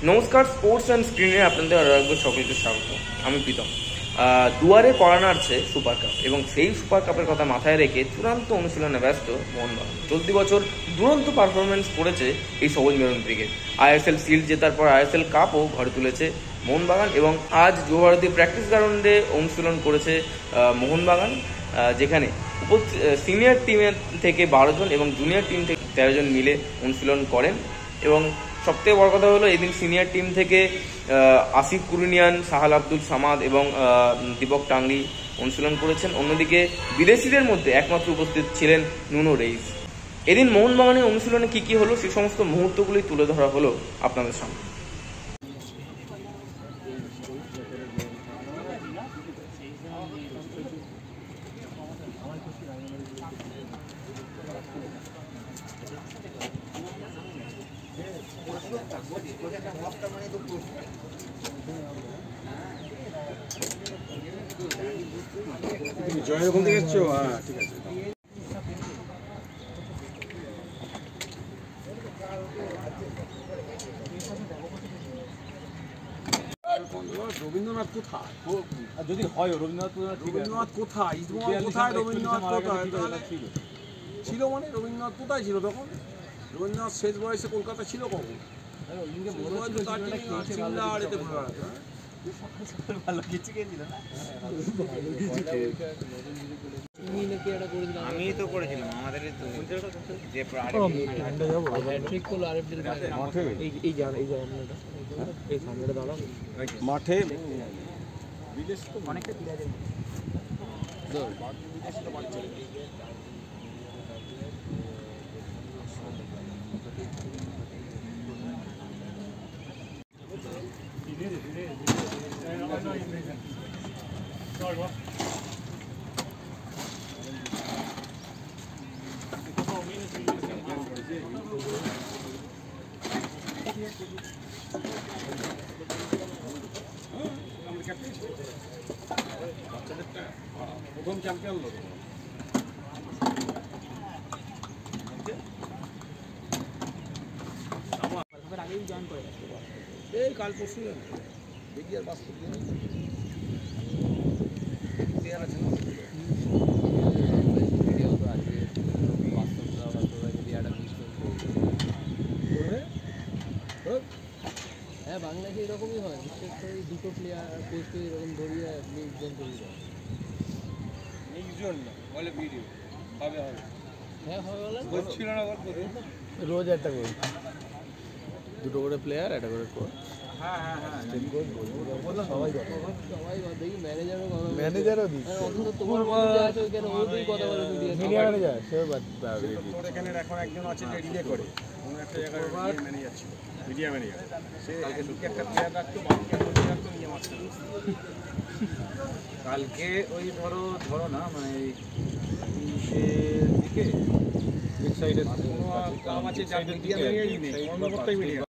নমস্কার, sports and স্ক্রিনে আপনাদের আরও একবার সকলকে স্বাগত। আমি প্রীতম। দুয়ারে কড়া নাড়ছে সুপার কাপ এবং সেই সুপার কাপের কথা মাথায় রেখে চূড়ান্ত অনুশীলনে ব্যস্ত মোহনবাগান। চলতি বছর দুরন্ত পারফরমেন্স করেছে এই সবুজ মেরুন ব্রিগেড। আইএসএল শিল্ড জেতার পর আইএসএল কাপও ঘরে তুলেছে মোহনবাগান এবং আজ যুবভারতী প্র্যাকটিস গ্রাউন্ডে অনুশীলন করেছে মোহনবাগান, যেখানে সিনিয়র টিমের থেকে 12 জন এবং জুনিয়র টিম থেকে 13 জন মিলে অনুশীলন করেন। এবং সবথেকে বড় কথা হলো এদিন সিনিয়র টিম থেকে আসিফ কুরিনিয়ান, সাহাল আব্দুল সামাদ এবং দীপক টাংরি অনুশীলন করেছেন। অন্যদিকে বিদেশিদের মধ্যে একমাত্র উপস্থিত ছিলেন নুনো রেইস। এদিন মোহনবাগানের অনুশীলনে কি হলো সেই সমস্ত মুহূর্তগুলি তুলে ধরা হলো আপনাদের সামনে। জয়ের ওখান থেকে এসছো? হ্যাঁ, ঠিক আছে। রবীন্দ্রনাথ কোথায়? যদি হয় রবীন্দ্রনাথ কোথায়? ইস্টবেঙ্গল কোথায়? রবীন্দ্রনাথ কোথায় ছিল? মানে রবীন্দ্রনাথ কোথায় ছিল তখন? রবীন্দ্রনাথ শেষ বয়সে কলকাতা ছিল কখন? আমি তো করেছিলাম আমাদের যে মাঠে অনেকটা প্রথম চ্যাম্পিয়ন লোক আগেই জয়েন করে এই কাল পরশু দেখি আর বাস্তব আছে না। হ্যাঁ, বাংলাদেশে এরকমই হয়, বিশেষ করে দুটো প্লেয়ার পোস্টে এরকম ধরিয়ে মিক্সজন তৈরি করে। বলে ভিডিও হবে হবে। হ্যাঁ, হবে বলে ছিল না রোজ একটা করে, দুটো করে প্লেয়ার, একটা করে কোচ। হ্যাঁ হ্যাঁ হ্যাঁ সবাই দেখি ম্যানেজারও দিচ্ছে। অন্তত তোমার আছে ওইখানে ওই কথা বলে মিডিয়া ম্যানেজার সে তোর এখানে এখন একজন আছে যে রিলে করে কোনো একটা জায়গায় ম্যানেজার ছিল, মিডিয়া ম্যানেজার। সে একটা প্লেয়ার রাখতো, বাকি একটা রাখতো, নিয়ে মারতো। কালকে ওই ধরো না মানে দিকে সাইডে কাম আছে, মিডিয়া ম্যানেজারই নেই, অন্য করতেই মিডিয়া